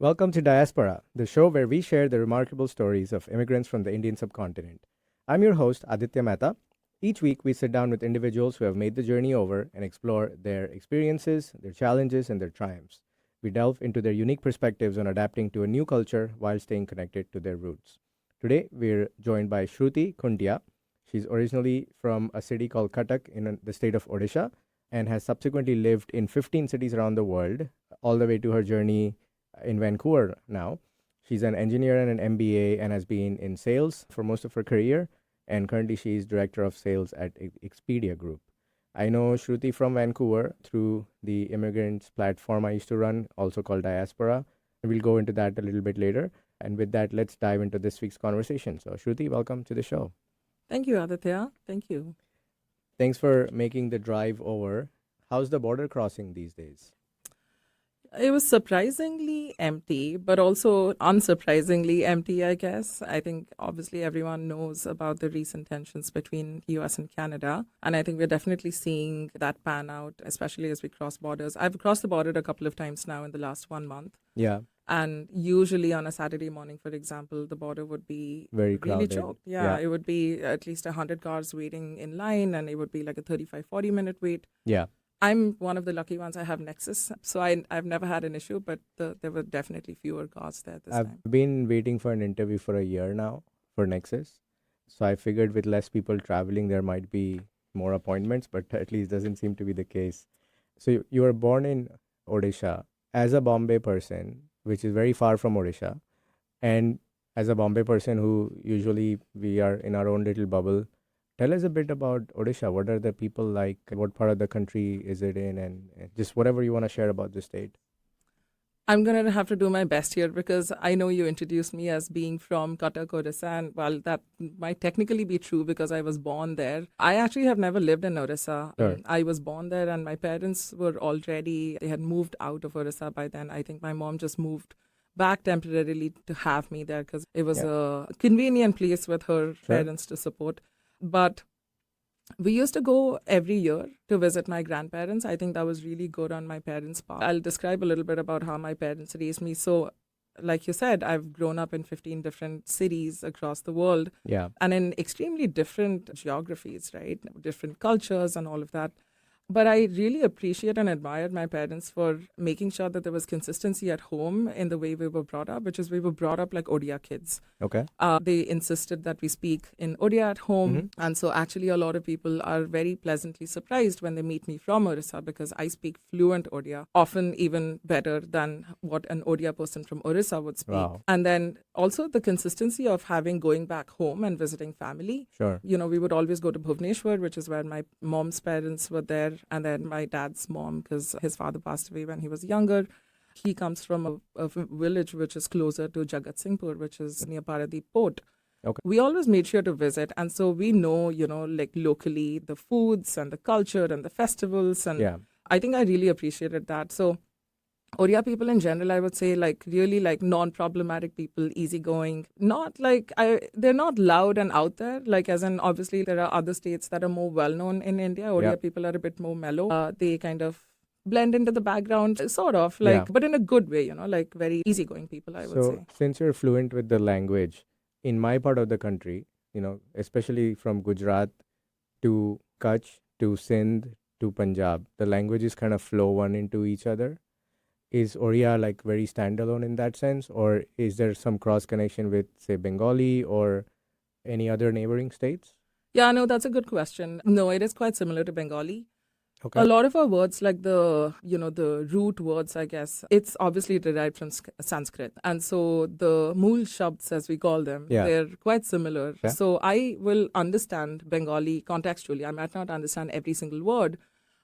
Welcome to Diasporaa, the show where we share the remarkable stories of immigrants from the Indian subcontinent. I'm your host, Aditya Mehta. Each week, we sit down with individuals who have made the journey over and explore their experiences, their challenges, and their triumphs. We delve into their unique perspectives on adapting to a new culture while staying connected to their roots. Today, we're joined by Shruti Khuntia. She's originally from a city called Cuttack in the state of Odisha and has subsequently lived in 15 cities around the world, all the way to her journey in Vancouver now. She's an engineer and an MBA and has been in sales for most of her career. And currently, she's director of sales at Expedia Group. I know Shruti from Vancouver through the immigrants platform I used to run, also called Diasporaa. And we'll go into that a little bit later. And with that, let's dive into this week's conversation. So, Shruti, welcome to the show. Thank you, Aditya. Thank you. Thanks for making the drive over. How's the border crossing these days? It was surprisingly empty, but also unsurprisingly empty, I guess. I think obviously everyone knows about the recent tensions between US and Canada. And I think we're definitely seeing that pan out, especially as we cross borders. I've crossed the border a couple of times now in the last 1 month. Yeah. And usually on a Saturday morning, for example, the border would be Very really crowded. choked. Yeah, it would be at least 100 cars waiting in line, and it would be like a 35-40 minute wait. Yeah. I'm one of the lucky ones. I have Nexus, so I've never had an issue, but there were definitely fewer cars there this time. I've been waiting for an interview for a year now for Nexus. So I figured with less people traveling, there might be more appointments, but at least doesn't seem to be the case. So you were born in Odisha as a Bombay person, which is very far from Odisha. And as a Bombay person who usually we are in our own little bubble, tell us a bit about Odisha. What are the people like? What part of the country is it in? And just whatever you want to share about the state. I'm going to have to do my best here because I know you introduced me as being from Cuttack, Odisha, and while that might technically be true because I was born there, I actually have never lived in Odisha. Sure. I was born there and my parents were already, they had moved out of Odisha by then. I think my mom just moved back temporarily to have me there because it was a convenient place with her parents to support. But we used to go every year to visit my grandparents. I think that was really good on my parents' part. I'll describe a little bit about how my parents raised me. So, like you said, I've grown up in 15 different cities across the world. Yeah. And in extremely different geographies, right? Different cultures and all of that. But I really appreciate and admire my parents for making sure that there was consistency at home in the way we were brought up, which is we were brought up like Odia kids. Okay. They insisted that we speak in Odia at home. And so actually a lot of people are very pleasantly surprised when they meet me from Odisha because I speak fluent Odia, often even better than what an Odia person from Odisha would speak. Wow. And then also the consistency of going back home and visiting family. Sure. You know, we would always go to Bhubaneswar, which is where my mom's parents were there. And then my dad's mom, because his father passed away when he was younger. He comes from a village which is closer to Jagat Singhpur, which is near Paradip Port. Okay. We always made sure to visit. And so we know, like locally, the foods and the culture and the festivals. And I think I really appreciated that. So Odia people in general, I would say, really non-problematic people, easygoing. Not they're not loud and out there. As in, obviously, there are other states that are more well-known in India. Odia people are a bit more mellow. They kind of blend into the background, sort of, but in a good way, very easygoing people, I would say. So, since you're fluent with the language, in my part of the country, especially from Gujarat to Kutch to Sindh to Punjab, the languages kind of flow one into each other. Is Oriya very standalone in that sense, or is there some cross connection with, say, Bengali or any other neighboring states? Yeah, no, that's a good question. No, it is quite similar to Bengali. Okay. A lot of our words, like the root words, I guess, it's obviously derived from Sanskrit. And so the mool shabds, as we call them, they're quite similar. Yeah. So I will understand Bengali contextually. I might not understand every single word,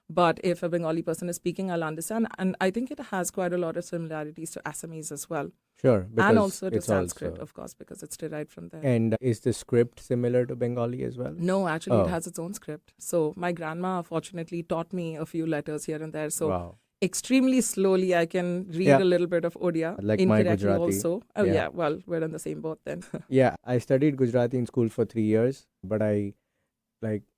but if a Bengali person is speaking, I'll understand. And I think it has quite a lot of similarities to Assamese as well. Sure. And also to Sanskrit, of course, because it's derived from there. And is the script similar to Bengali as well? No, actually, it has its own script. So my grandma, fortunately, taught me a few letters here and there. So extremely slowly, I can read a little bit of Odia. Like my Gujarati. Also. Oh, yeah. Well, we're in the same boat then. Yeah. I studied Gujarati in school for 3 years, but I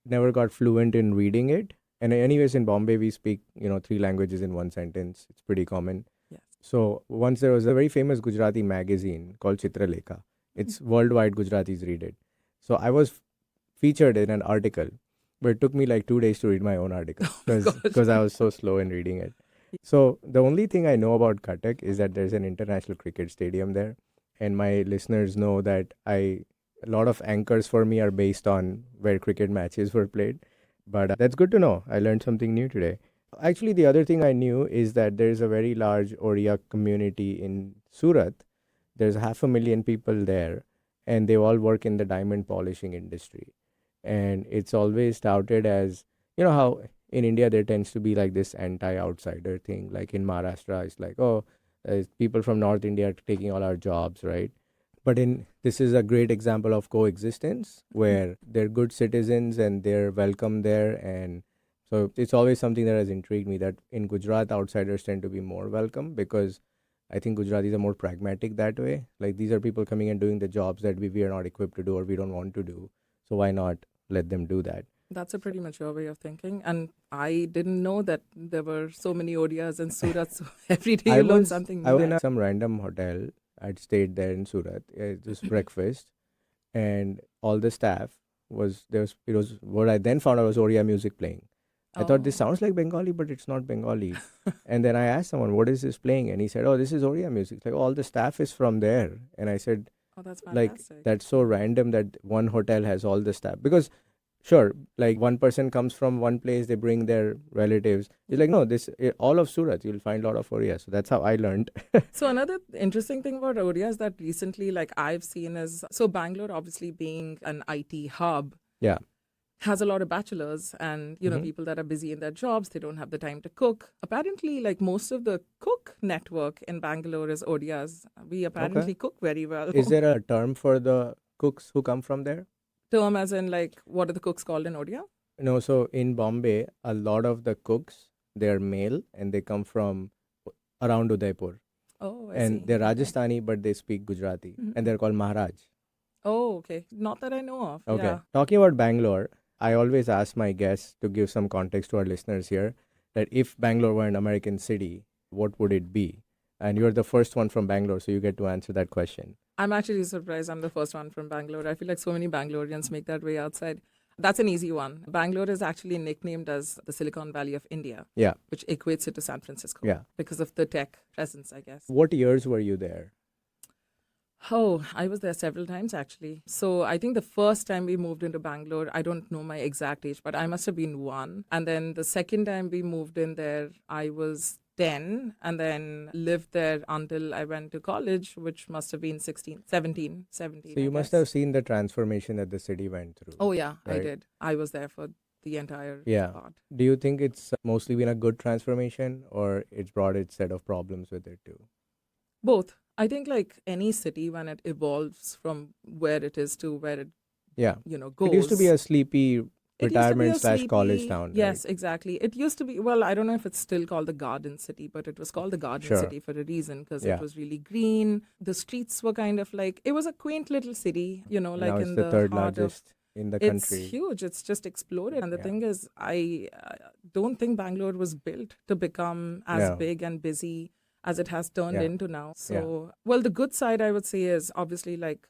never got fluent in reading it. And anyways, in Bombay, we speak, 3 languages in one sentence. It's pretty common. Yes. So once there was a very famous Gujarati magazine called Chitralekha. It's worldwide, Gujaratis read it. So I was featured in an article, but it took me like 2 days to read my own article because I was so slow in reading it. So the only thing I know about Cuttack is that there's an international cricket stadium there, and my listeners know that a lot of anchors for me are based on where cricket matches were played. But that's good to know. I learned something new today. Actually, the other thing I knew is that there's a very large Oriya community in Surat. There's 500,000 people there, and they all work in the diamond polishing industry. And it's always touted as, how in India there tends to be like this anti-outsider thing. Like in Maharashtra, it's like, oh, people from North India are taking all our jobs, right? But this is a great example of coexistence where they're good citizens and they're welcome there. And so it's always something that has intrigued me that in Gujarat, outsiders tend to be more welcome because I think Gujaratis are more pragmatic that way. Like these are people coming and doing the jobs that we are not equipped to do or we don't want to do. So why not let them do that? That's a pretty mature way of thinking. And I didn't know that there were so many Odias in Surat. So every day you learn something new. I was in some random hotel. I'd stayed there in Surat, just breakfast. And all the staff it was what I then found out was Oriya music playing. I thought this sounds like Bengali, but it's not Bengali. And then I asked someone, what is this playing? And he said, oh, this is Oriya music. Like, all the staff is from there. And I said, oh, that's fantastic. Like, that's so random that one hotel has all the staff. Because, sure, like one person comes from one place, they bring their relatives. It's like, no, all of Surat, you'll find a lot of Oriya. So that's how I learned. So another interesting thing about Oriya is that recently, like I've seen is, so Bangalore obviously being an IT hub. Yeah. Has a lot of bachelors and, people that are busy in their jobs. They don't have the time to cook. Apparently, like most of the cook network in Bangalore is Odiyas. We apparently cook very well. Is there a term for the cooks who come from there? Term as in like, what are the cooks called in Odia? No, so in Bombay, a lot of the cooks, they're male and they come from around Udaipur. Oh, I and see. they're Rajasthani, but they speak Gujarati. And they're called Maharaj. Oh, okay. Not that I know of. Okay. Yeah. Talking about Bangalore, I always ask my guests to give some context to our listeners here that if Bangalore were an American city, what would it be? And you're the first one from Bangalore, so you get to answer that question. I'm actually surprised I'm the first one from Bangalore. I feel like so many Bangaloreans make that way outside. That's an easy one. Bangalore is actually nicknamed as the Silicon Valley of India. Yeah. Which equates it to San Francisco. Yeah. Because of the tech presence, I guess. What years were you there? Oh, I was there several times actually. So I think the first time we moved into Bangalore, I don't know my exact age, but I must have been 1. And then the second time we moved in there, I was 10 and then lived there until I went to college, which must have been 17. So you must have seen the transformation that the city went through. Oh, yeah, right? I did. I was there for the entire part. Do you think it's mostly been a good transformation or it's brought its set of problems with it too? Both. I think like any city, when it evolves from where it is to where it goes. It used to be a sleepy retirement/college town. Yes, right? Exactly. It used to be, well, I don't know if it's still called the Garden City, but it was called the Garden City for a reason because it was really green. The streets were kind of like, it was a quaint little city, like now in the third heart largest in the country. It's huge. It's just exploded. And the thing is, I don't think Bangalore was built to become as big and busy as it has turned into now. So, well, the good side I would say is obviously like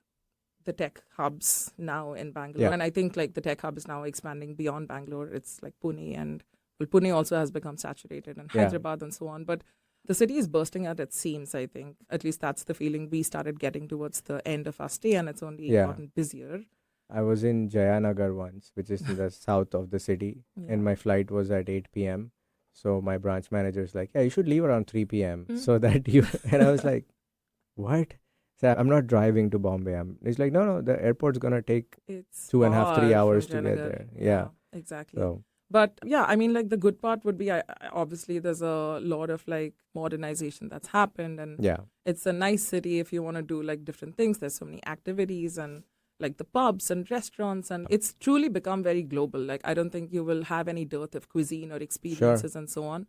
the tech hubs now in Bangalore. And I think like the tech hub is now expanding beyond Bangalore. It's like Pune and Pune also has become saturated and Hyderabad and so on. But the city is bursting at its seams, I think. At least that's the feeling we started getting towards the end of our stay and it's only gotten busier. I was in Jayanagar once, which is in the south of the city. And my flight was at 8 p.m. So my branch manager is like, yeah, you should leave around 3 p.m. so that you... And I was like, what? So I'm not driving to Bombay. He's like, no, the airport's going to take 2.5, 3 hours to get there. Yeah, exactly. So. But yeah, I mean, like the good part would be, obviously, there's a lot of like modernization that's happened. And it's a nice city if you want to do like different things. There's so many activities and like the pubs and restaurants, and it's truly become very global. Like, I don't think you will have any dearth of cuisine or experiences and so on.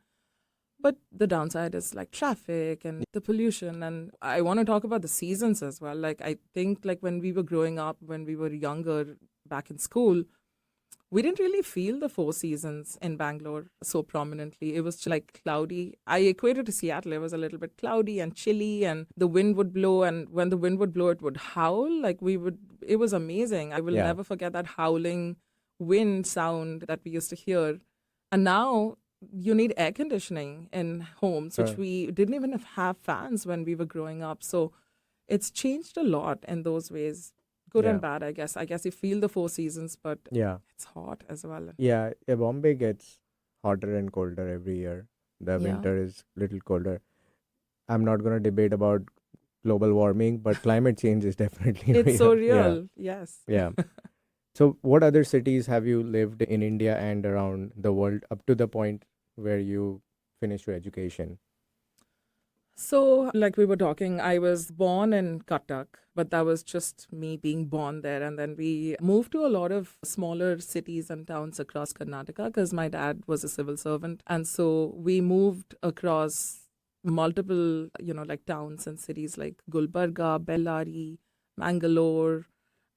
But the downside is like traffic and the pollution. And I want to talk about the seasons as well. Like, I think like when we were growing up, when we were younger back in school, we didn't really feel the four seasons in Bangalore so prominently. It was like cloudy. I equated to Seattle. It was a little bit cloudy and chilly, and the wind would blow. And when the wind would blow, it would howl. It was amazing. I will never forget that howling wind sound that we used to hear. And now you need air conditioning in homes, which we didn't even have fans when we were growing up. So it's changed a lot in those ways. Good and bad, I guess. I guess you feel the four seasons, but it's hot as well. Yeah, Bombay gets hotter and colder every year. The winter is a little colder. I'm not going to debate about global warming, but climate change is definitely it's real. So real. Yes. Yeah. So what other cities have you lived in India and around the world up to the point where you finished your education? So, like we were talking, I was born in Cuttack, but that was just me being born there. And then we moved to a lot of smaller cities and towns across Karnataka because my dad was a civil servant. And so we moved across multiple, like towns and cities like Gulbarga, Bellary, Mangalore.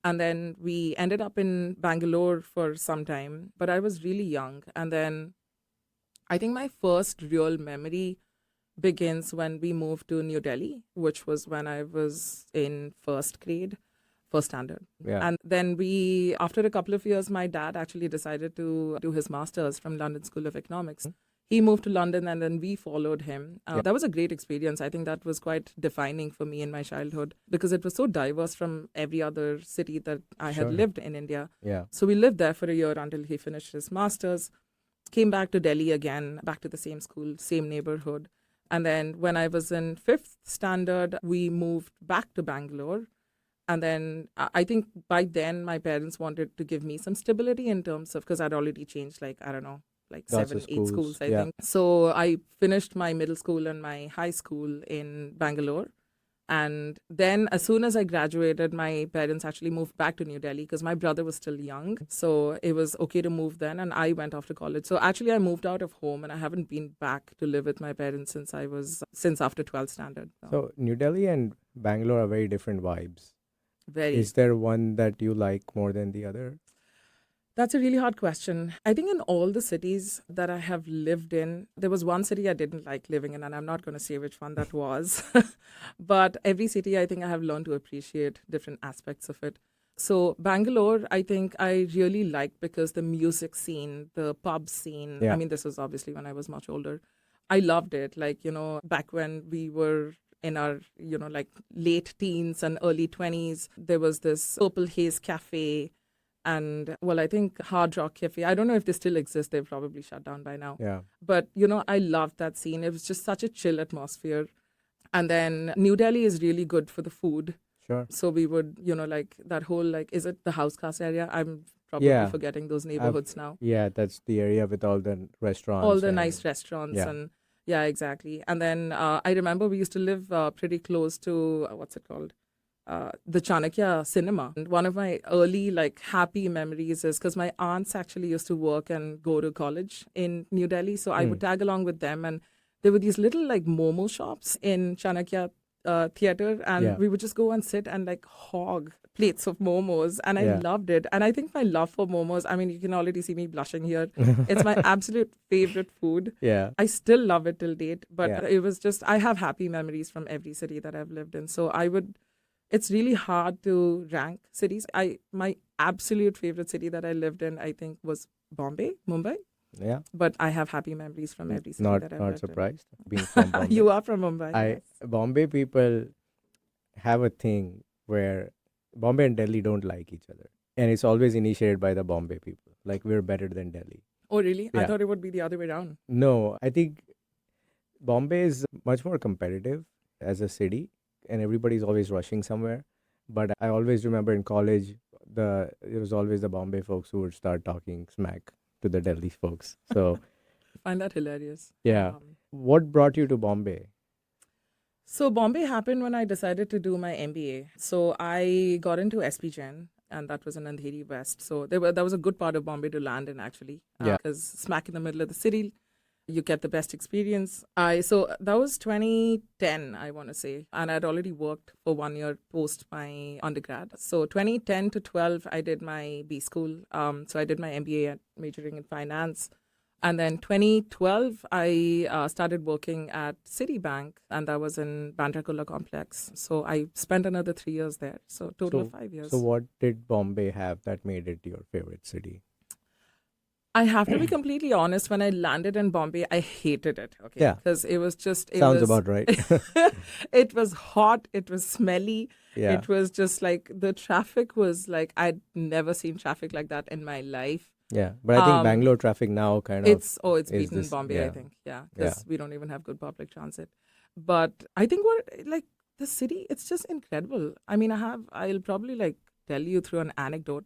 And then we ended up in Bangalore for some time, but I was really young. And then I think my first real memory begins when we moved to New Delhi, which was when I was in first standard. Yeah. And then after a couple of years, my dad actually decided to do his master's from London School of Economics. He moved to London and then we followed him. That was a great experience. I think that was quite defining for me in my childhood because it was so diverse from every other city that I had lived in India. Yeah. So we lived there for a year until he finished his master's, came back to Delhi again, back to the same school, same neighborhood. And then when I was in fifth standard, we moved back to Bangalore. And then I think by then my parents wanted to give me some stability in terms of, because I'd already changed like 7, 8 schools, I think. So I finished my middle school and my high school in Bangalore. And then as soon as I graduated, my parents actually moved back to New Delhi because my brother was still young. So it was okay to move then. And I went off to college. So actually I moved out of home and I haven't been back to live with my parents since after 12th standard. So New Delhi and Bangalore are very different vibes. Very. Is there one that you like more than the other? That's a really hard question. I think in all the cities that I have lived in, there was one city I didn't like living in, and I'm not going to say which one that was. But every city, I think I have learned to appreciate different aspects of it. So Bangalore, I think I really liked because the music scene, the pub scene, I mean, this was obviously when I was much older. I loved it. Like, back when we were in our, late teens and early 20s, there was this Purple Haze Cafe. And, I think Hard Rock Cafe, I don't know if they still exist. They've probably shut down by now. Yeah. But, I loved that scene. It was just such a chill atmosphere. And then New Delhi is really good for the food. Sure. So we would, that whole, is it the House Khas area? I'm probably forgetting those neighborhoods now. Yeah, that's the area with all the restaurants. All the nice restaurants. And yeah, exactly. And then I remember we used to live pretty close to, what's it called? The Chanakya cinema. And one of my early happy memories is because my aunts actually used to work and go to college in New Delhi. So I would tag along with them. And there were these little momo shops in Chanakya theater. And we would just go and sit and hog plates of momos. And I loved it. And I think my love for momos, I mean, you can already see me blushing here. It's my absolute favorite food. Yeah. I still love it till date. But it was just, I have happy memories from every city that I've lived in. So it's really hard to rank cities. My absolute favorite city that I lived in, I think, was Mumbai. Yeah. But I have happy memories from every city that I've lived in. Not surprised being from Bombay. You are from Mumbai. Yes. Bombay people have a thing where Bombay and Delhi don't like each other. And it's always initiated by the Bombay people. Like, we're better than Delhi. Oh, really? Yeah. I thought it would be the other way around. No, I think Bombay is much more competitive as a city. And everybody's always rushing somewhere. But I always remember in college, it was always the Bombay folks who would start talking smack to the Delhi folks. So I find that hilarious. Yeah. What brought you to Bombay? So Bombay happened when I decided to do my MBA. So I got into SP Gen, and that was in Andheri West. So that was a good part of Bombay to land in, actually. Because smack in the middle of the city. You get the best experience. So that was 2010, I want to say, and I'd already worked for 1 year post my undergrad. So 2010 to 12, I did my B school. So I did my MBA majoring in finance. And then 2012, I started working at Citibank, and that was in Bandra complex. So I spent another 3 years there. So total of 5 years. So what did Bombay have that made it your favorite city? I have to be completely honest. When I landed in Bombay, I hated it. Okay, Yeah, because it was just sounds about right. It was hot. It was smelly. Yeah, It was just like the traffic was like I'd never seen traffic like that in my life. yeah. But I think Bangalore traffic now kind of It's is beaten this. Bombay. Yeah, I think yeah, because we don't even have good public transit. But I think what like the city, it's just incredible. I mean, I'll probably like tell you through an anecdote.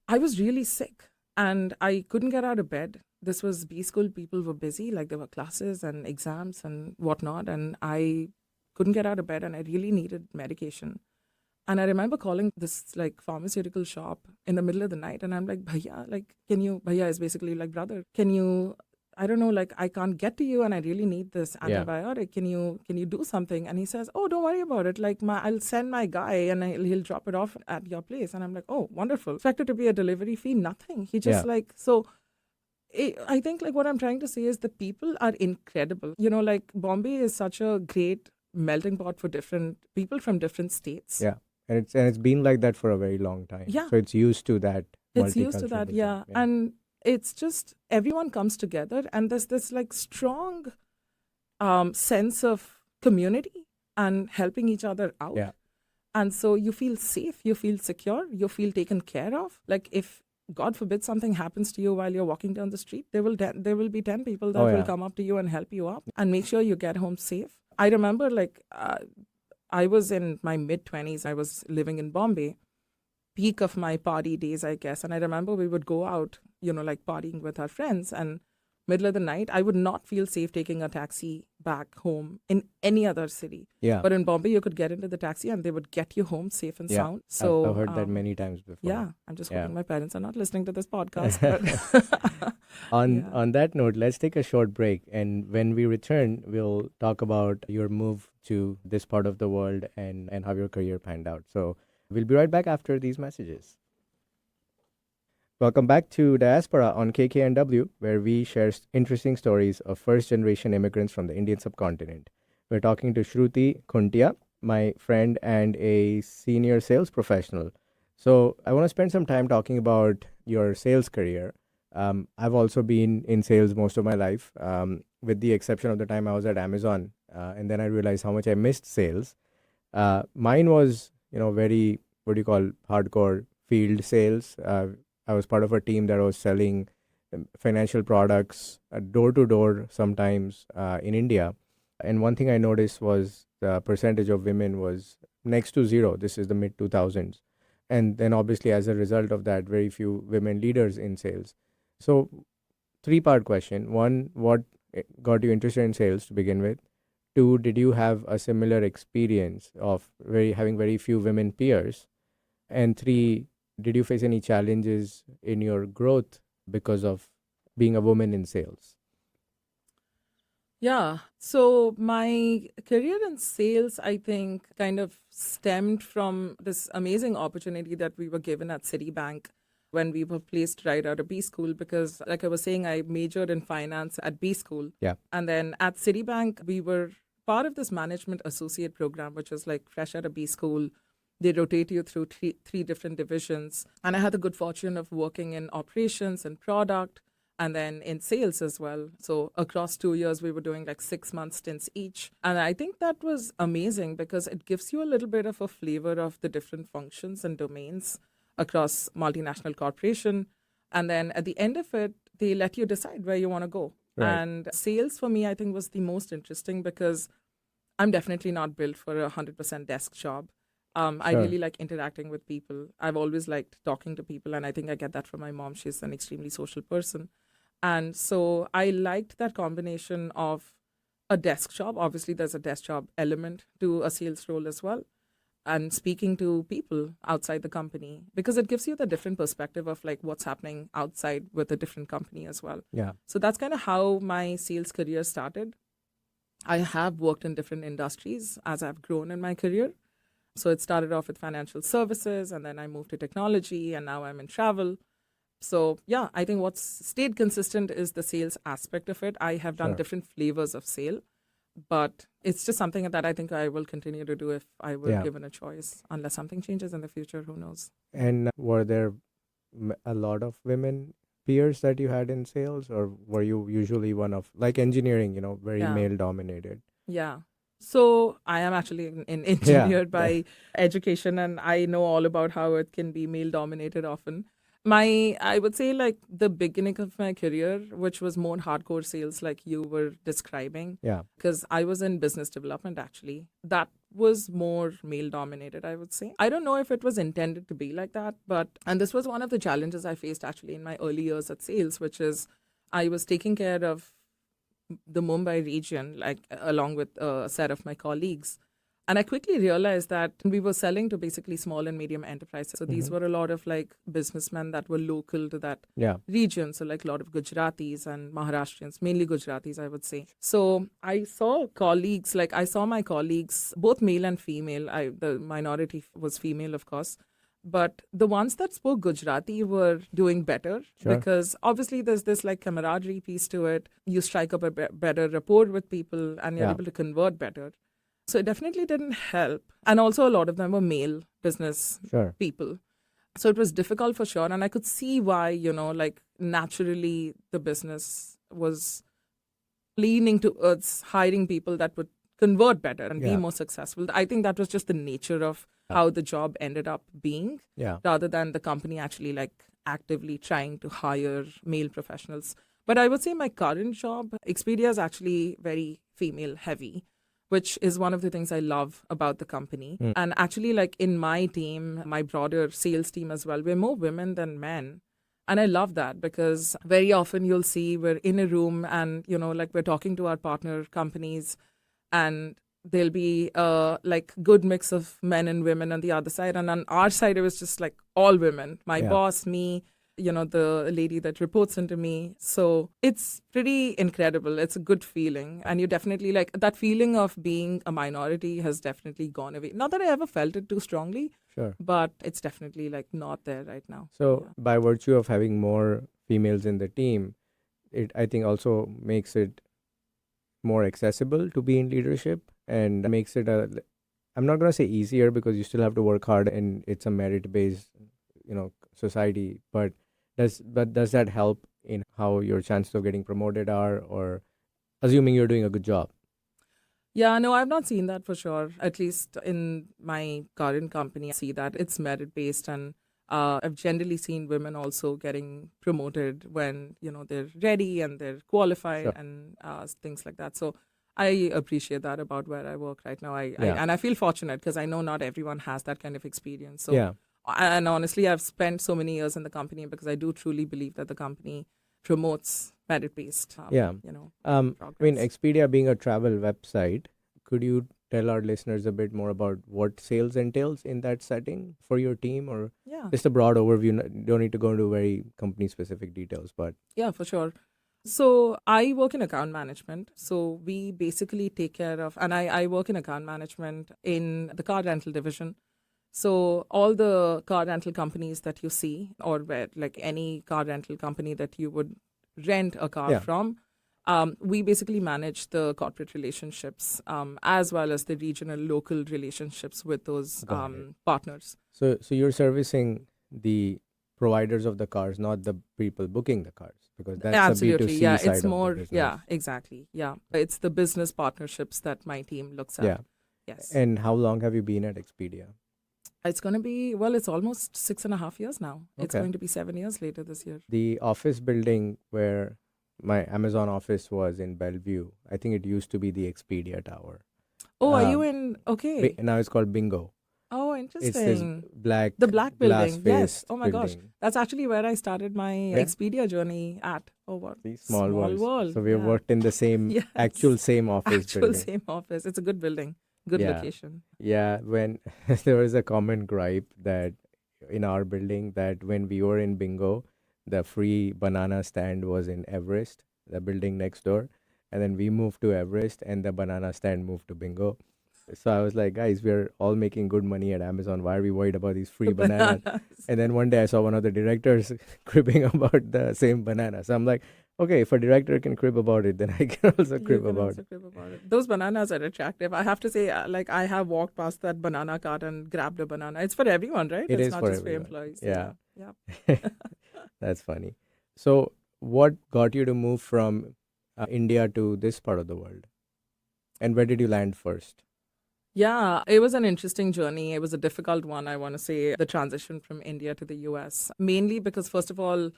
I was really sick and I couldn't get out of bed. This was B school. People were busy, like there were classes and exams and whatnot. And I couldn't get out of bed and I really needed medication. And I remember calling this like pharmaceutical shop in the middle of the night and I'm like, Bhaiya, like, Bhaiya is basically like, brother, can you, I don't know, like, I can't get to you and I really need this Yeah. antibiotic. Can you do something? And he says, oh, don't worry about it. Like, I'll send my guy and he'll drop it off at your place. And I'm like, oh, wonderful. Expected to be a delivery fee, nothing. He just Yeah. like, so I think like what I'm trying to say is the people are incredible. You know, like Bombay is such a great melting pot for different people from different states. Yeah. And it's been like that for a very long time. Yeah. So it's used to that. It's used to that, multiculturalism. yeah. And it's just everyone comes together and there's this like strong sense of community and helping each other out. Yeah. And so you feel safe, you feel secure, you feel taken care of. Like if God forbid something happens to you while you're walking down the street, there will be 10 people that will come up to you and help you up and make sure you get home safe. I remember like I was in my mid-20s. I was living in Bombay, peak of my party days, I guess. And I remember we would go out, you know, like partying with our friends. And middle of the night, I would not feel safe taking a taxi back home in any other city. Yeah. But in Bombay, you could get into the taxi and they would get you home safe and sound. So I've heard that many times before. Yeah, I'm just hoping my parents are not listening to this podcast. But On that note, let's take a short break. And when we return, we'll talk about your move to this part of the world and how your career panned out. So we'll be right back after these messages. Welcome back to Diasporaa on KKNW, where we share interesting stories of first-generation immigrants from the Indian subcontinent. We're talking to Shruti Khuntia, my friend and a senior sales professional. So I want to spend some time talking about your sales career. I've also been in sales most of my life, with the exception of the time I was at Amazon. And then I realized how much I missed sales. Mine was, very, hardcore field sales. I was part of a team that was selling financial products door to door sometimes in India. And one thing I noticed was the percentage of women was next to zero. This is the mid 2000s. And then obviously as a result of that, very few women leaders in sales. So 3-part question. 1, what got you interested in sales to begin with? 2, did you have a similar experience of having very few women peers? And 3, did you face any challenges in your growth because of being a woman in sales? Yeah. So my career in sales, I think, kind of stemmed from this amazing opportunity that we were given at Citibank when we were placed right out of B school. Because like I was saying, I majored in finance at B school. Yeah. And then at Citibank, we were part of this management associate program, which was like fresh out of B school. They rotate you through three different divisions. And I had the good fortune of working in operations and product and then in sales as well. So across 2 years, we were doing like 6-month stints each. And I think that was amazing because it gives you a little bit of a flavor of the different functions and domains across multinational corporation. And then at the end of it, they let you decide where you want to go. Right. And sales for me, I think, was the most interesting because I'm definitely not built for a 100% desk job. I really like interacting with people. I've always liked talking to people, and I think I get that from my mom. She's an extremely social person. And so I liked that combination of a desk job. Obviously, there's a desk job element to a sales role as well. and speaking to people outside the company, because it gives you the different perspective of like what's happening outside with a different company as well. Yeah. So that's kind of how my sales career started. I have worked in different industries as I've grown in my career. So it started off with financial services, and then I moved to technology, and now I'm in travel. So yeah, I think what's stayed consistent is the sales aspect of it. I have done Sure. different flavors of sale, but it's just something that I think I will continue to do if I were Yeah. given a choice. Unless something changes in the future, who knows? And were there a lot of women peers that you had in sales, or were you usually one of, like engineering, very Yeah. male dominated? Yeah. So I am actually an engineer by education, and I know all about how it can be male dominated often. I would say, like the beginning of my career, which was more hardcore sales, like you were describing, Yeah. because I was in business development actually. That was more male dominated, I would say. I don't know if it was intended to be like that, and this was one of the challenges I faced actually in my early years at sales, which is I was taking care of the Mumbai region, like along with a set of my colleagues. And I quickly realized that we were selling to basically small and medium enterprises. So these were a lot of like businessmen that were local to that region. So like a lot of Gujaratis and Maharashtrians, mainly Gujaratis, I would say. So I saw colleagues, like I saw my colleagues, both male and female. The minority was female, of course. But the ones that spoke Gujarati were doing better because obviously there's this like camaraderie piece to it. You strike up a better rapport with people and you're able to convert better. So it definitely didn't help. And also a lot of them were male business people. So it was difficult for sure. And I could see why, like naturally the business was leaning towards hiring people that would convert better and be more successful. I think that was just the nature of how the job ended up being, rather than the company actually like actively trying to hire male professionals. But I would say my current job, Expedia, is actually very female heavy, which is one of the things I love about the company. And actually, like in my team, my broader sales team as well, we're more women than men. And I love that because very often you'll see we're in a room and, like we're talking to our partner companies, and there'll be like good mix of men and women on the other side. And on our side, it was just like all women. My boss, me, the lady that reports into me. So it's pretty incredible. It's a good feeling. And you definitely like that feeling of being a minority has definitely gone away. Not that I ever felt it too strongly, but it's definitely like not there right now. So by virtue of having more females in the team, it I think also makes it more accessible to be in leadership and makes it I'm not going to say easier because you still have to work hard and it's a merit based society, but does that help in how your chances of getting promoted are, or assuming you're doing a good job? Yeah, no, I've not seen that for sure. At least in my current company, I see that it's merit based, and I've generally seen women also getting promoted when they're ready and they're qualified and things like that. So I appreciate that about where I work right now. And I feel fortunate because I know not everyone has that kind of experience. So and honestly, I've spent so many years in the company because I do truly believe that the company promotes merit-based, I mean, Expedia being a travel website, could you tell our listeners a bit more about what sales entails in that setting for your team, or just a broad overview? Don't need to go into very company-specific details, but yeah, for sure. So I work in account management. So we basically take care of, and I work in account management in the car rental division. So all the car rental companies that you see, or where like any car rental company that you would rent a car from, we basically manage the corporate relationships as well as the regional, local relationships with those partners. So you're servicing the providers of the cars, not the people booking the cars, because that's absolutely a B2C side it's more of the business. Exactly. It's the business partnerships that my team looks at. Yes. And how long have you been at Expedia? It's going to be, it's almost 6.5 years now. Okay. It's going to be 7 years later this year. The office building where my Amazon office was in Bellevue, I think it used to be the Expedia Tower. Oh, are you in? Okay. Now it's called Bingo. Oh, interesting. It's this the black building. Yes. Oh my building. Gosh. That's actually where I started my Expedia journey at. Oh, what? Small world. So we worked in the same, actual same office building. Same office. It's a good building. Good Yeah. location. Yeah, when there was a common gripe that in our building that when we were in Bingo, the free banana stand was in Everest, the building next door, and then we moved to Everest and the banana stand moved to Bingo. So I was like, guys, we're all making good money at Amazon. Why are we worried about these free bananas? Bananas. And then one day I saw one of the directors cribbing about the same banana. So I'm like, okay, if a director can crib about it, then I can also You crib can about also it. crib about it. Those bananas are attractive. I have to say, like, I have walked past that banana cart and grabbed a banana. It's for everyone, right? It It's is not for just for everyone. employees. Yeah. Yeah. That's funny. So, what got you to move from India to this part of the world? And where did you land first? Yeah, it was an interesting journey. It was a difficult one, I want to say, the transition from India to the US. Mainly because, first of all,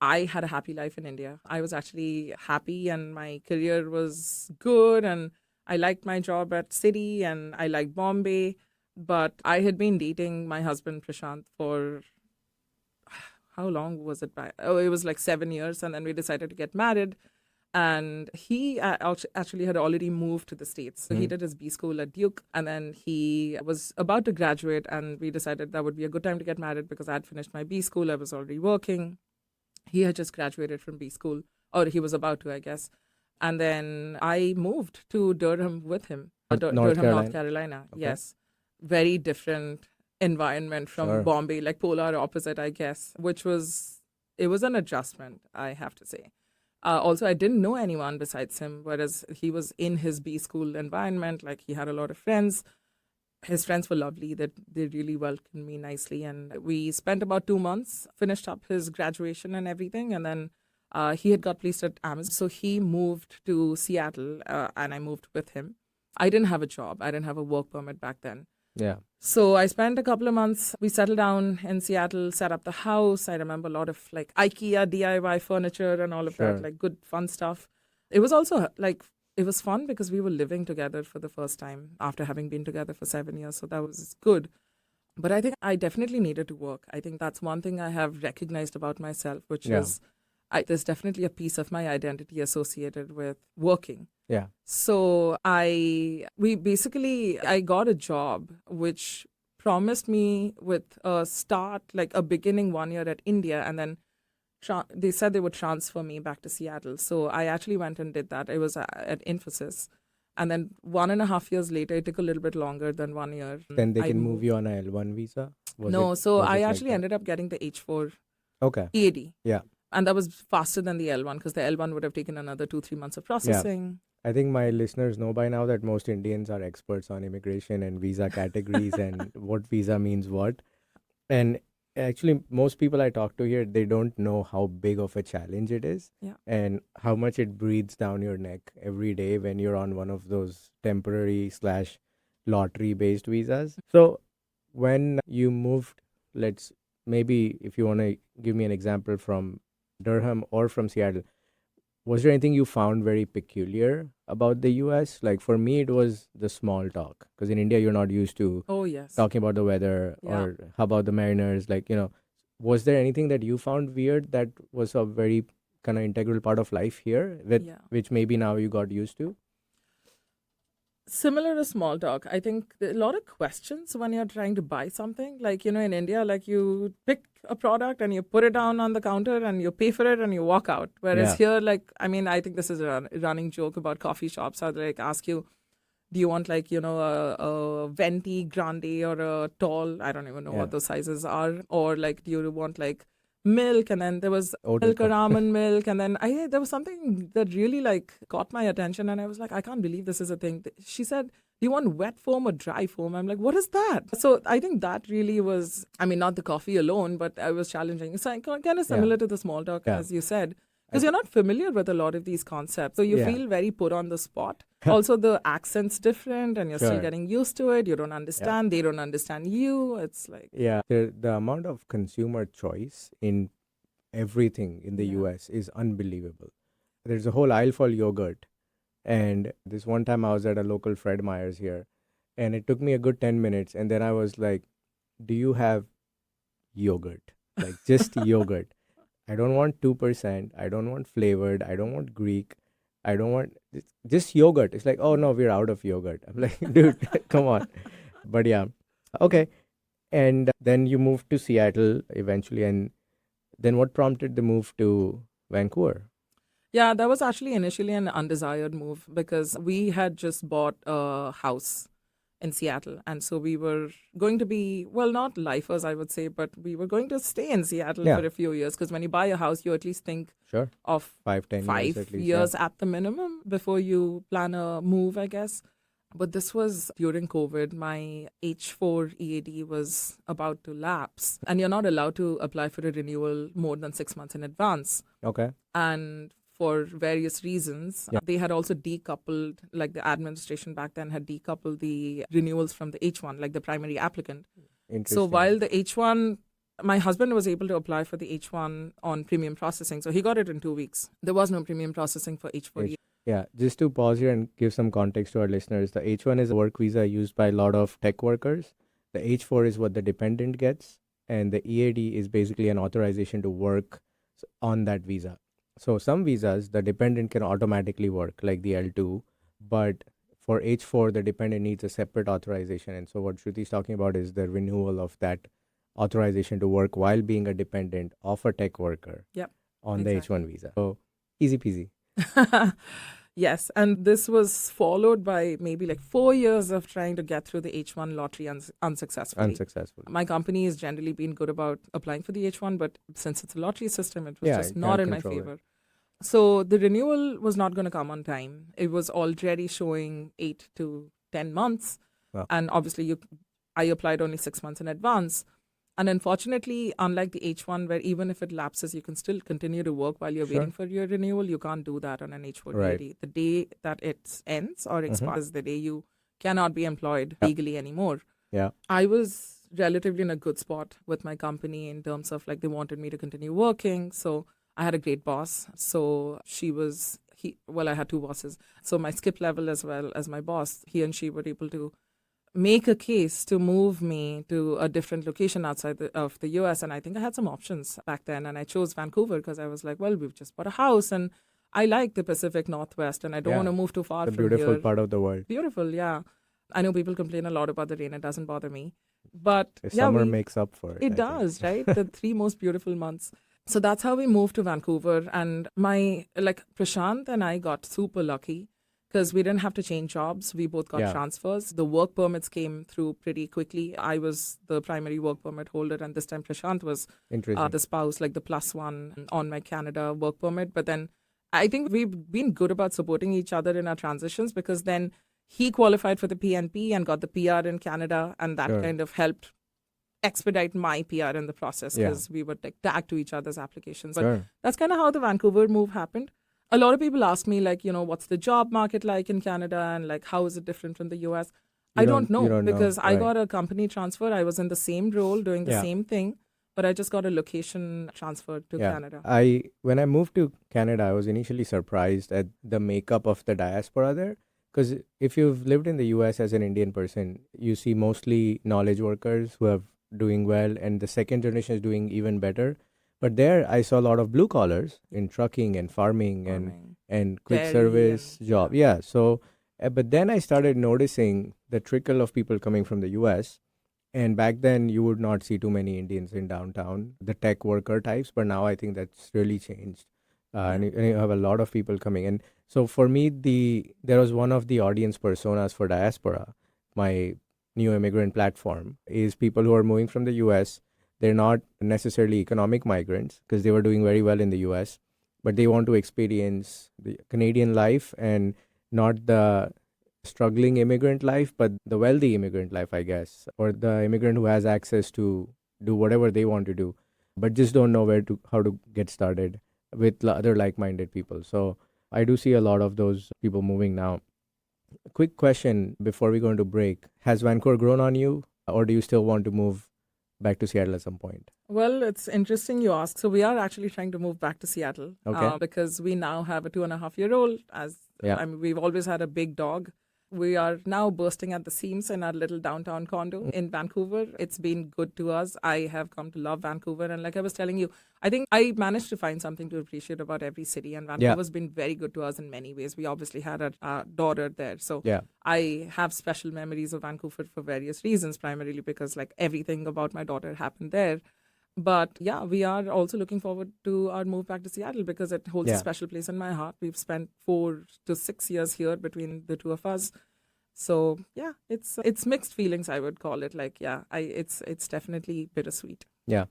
I had a happy life in India. I was actually happy and my career was good and I liked my job at City and I liked Bombay. But I had been dating my husband Prashant for how long was it back? Oh, it was like 7 years. And then we decided to get married. And he actually had already moved to the States. So he did his B school at Duke. And then he was about to graduate. And we decided that would be a good time to get married because I had finished my B school. I was already working. He had just graduated from B school, or he was about to, I guess. And then I moved to Durham with him, North Durham, North Carolina. Carolina. Okay. Yes. Very different environment from Sure. Bombay, like polar opposite, I guess, it was an adjustment, I have to say. Also, I didn't know anyone besides him, whereas he was in his B school environment, like he had a lot of friends. His friends were lovely, that they really welcomed me nicely, and we spent about 2 months, finished up his graduation and everything, and then he had got placed at Amazon, so he moved to Seattle, and I moved with him. I didn't have a job, I didn't have a work permit back then. Yeah. So I spent a couple of months. We settled down in Seattle, set up the house. I remember a lot of like IKEA DIY furniture and all of Sure. that, like good fun stuff. It was also like it was fun because we were living together for the first time after having been together for 7 years. So that was good. But I think I definitely needed to work. I think that's one thing I have recognized about myself, which Yeah. is there's definitely a piece of my identity associated with working. Yeah. So I got a job which promised me with a start, like a beginning 1 year at India, and then they said they would transfer me back to Seattle. So I actually went and did that. It was at Infosys. And then 1.5 years later, it took a little bit longer than 1 year. Then they I can move moved. you on a L1 visa? No, so was I it like actually that? ended up getting the H4 Okay. EAD. Yeah. And that was faster than the L1 because the L1 would have taken another 2-3 months of processing. I think my listeners know by now that most Indians are experts on immigration and visa categories and what visa means what. And actually, most people I talk to here, they don't know how big of a challenge it is Yeah. and how much it breathes down your neck every day when you're on one of those temporary / lottery based visas. So, when you moved, maybe if you want to give me an example from Durham or from Seattle, was there anything you found very peculiar about the US? Like for me, it was the small talk because in India, you're not used to Oh, yes. talking about the weather Yeah. or how about the Mariners. Like, was there anything that you found weird that was a very kind of integral part of life here, Yeah. which maybe now you got used to? Similar to small talk, I think there are a lot of questions when you're trying to buy something. Like, in India, like you pick a product and you put it down on the counter and you pay for it and you walk out. Whereas here, like, I think this is a running joke about coffee shops. How they like ask you, do you want like, a venti, grande or a tall? I don't even know what those sizes are. Or like, do you want like milk? And then there was milk or almond milk. And then there was something that really like caught my attention. And I was like, I can't believe this is a thing. She said, do you want wet foam or dry foam? I'm like, what is that? So I think that really was, not the coffee alone, but I was challenging. It's like, kind of similar to the small talk, as you said. Because you're not familiar with a lot of these concepts. So you feel very put on the spot. Also, the accent's different and you're still getting used to it. You don't understand. They don't understand you. It's like... Yeah. The amount of consumer choice in everything in the US is unbelievable. There's a whole aisle for yogurt. And this one time I was at a local Fred Meyer's here. And it took me a good 10 minutes. And then I was like, do you have yogurt? Like just yogurt. I don't want 2%. I don't want flavored. I don't want Greek. I don't want just yogurt. It's like, oh no, we're out of yogurt. I'm like, dude, come on. But yeah, okay. And then you moved to Seattle eventually, and then what prompted the move to Vancouver? Yeah, that was actually initially an undesired move because we had just bought a house in Seattle. And so we were going to be, well, not lifers, I would say, but we were going to stay in Seattle Yeah. for a few years because when you buy a house, you at least think Sure. of 5-10 5 years at least. years at the minimum before you plan a move, I guess. But this was during COVID. My H4 EAD was about to lapse, and you're not allowed to apply for a renewal more than 6 months in advance. Okay. And for various reasons, Yeah. they had also decoupled, like the administration back then had decoupled the renewals from the H1, like the primary applicant. So while the H1, my husband was able to apply for the H1 on premium processing. So he got it in 2 weeks. There was no premium processing for H4. Yeah, just to pause here and give some context to our listeners, the H1 is a work visa used by a lot of tech workers. The H4 is what the dependent gets, and the EAD is basically an authorization to work on that visa. So some visas, the dependent can automatically work, like the L2, but for H4, the dependent needs a separate authorization. And so what Shruti is talking about is the renewal of that authorization to work while being a dependent of a tech worker on the H1 visa. So easy peasy. Yes, and this was followed by maybe like 4 years of trying to get through the H1 lottery unsuccessfully. My company has generally been good about applying for the H1, but since it's a lottery system, it was just not in my favor. So the renewal was not going to come on time. It was already showing 8 to 10 months. Wow. And obviously I applied only 6 months in advance. And unfortunately, unlike the H1, where even if it lapses, you can still continue to work while you're waiting for your renewal, you can't do that on an H4 EAD. The day that it ends or expires, the day you cannot be employed legally anymore. Yeah. I was relatively in a good spot with my company in terms of like they wanted me to continue working. So I had a great boss. So I had 2 bosses. So my skip level as well as my boss, he and she were able to make a case to move me to a different location outside of the US. And I think I had some options back then. And I chose Vancouver because I was like, well, we've just bought a house and I like the Pacific Northwest and I don't want to move too far from here. It's a beautiful part of the world. Beautiful, yeah. I know people complain a lot about the rain. It doesn't bother me. But summer makes up for it. It does, right? The 3 most beautiful months. So that's how we moved to Vancouver. And Prashant and I got super lucky because we didn't have to change jobs. We both got transfers. The work permits came through pretty quickly. I was the primary work permit holder, and this time Prashant was the spouse, like the +1 on my Canada work permit. But then I think we've been good about supporting each other in our transitions because then he qualified for the PNP and got the PR in Canada, and that kind of helped expedite my PR in the process because we would like tag to each other's applications. But that's kind of how the Vancouver move happened. A lot of people ask me, like, what's the job market like in Canada and like how is it different from the US? I don't know because I got a company transfer. I was in the same role doing the same thing, but I just got a location transfer to Canada. When I moved to Canada, I was initially surprised at the makeup of the diaspora there. Because if you've lived in the US as an Indian person, you see mostly knowledge workers who are doing well, and the second generation is doing even better. But there, I saw a lot of blue collars in trucking and farming and quick service job. Yeah. So, but then I started noticing the trickle of people coming from the US. And back then, you would not see too many Indians in downtown, the tech worker types. But now I think that's really changed. And you have a lot of people coming. And so for me, there was one of the audience personas for Diasporaa, my new immigrant platform, is people who are moving from the US. They're not necessarily economic migrants because they were doing very well in the US, but they want to experience the Canadian life and not the struggling immigrant life, but the wealthy immigrant life, I guess, or the immigrant who has access to do whatever they want to do, but just don't know how to get started with other like-minded people. So I do see a lot of those people moving now. Quick question before we go into break. Has Vancouver grown on you, or do you still want to move back to Seattle at some point? Well, it's interesting you ask. So we are actually trying to move back to Seattle because we now have a 2.5-year-old. We've always had a big dog. We are now bursting at the seams in our little downtown condo in Vancouver. It's been good to us. I have come to love Vancouver. And like I was telling you, I think I managed to find something to appreciate about every city. And Vancouver's been very good to us in many ways. We obviously had our daughter there. So I have special memories of Vancouver for various reasons, primarily because like everything about my daughter happened there. But yeah, we are also looking forward to our move back to Seattle because it holds a special place in my heart. We've spent 4 to 6 years here between the two of us. So yeah, it's mixed feelings, I would call it. Like, it's definitely bittersweet. Yeah.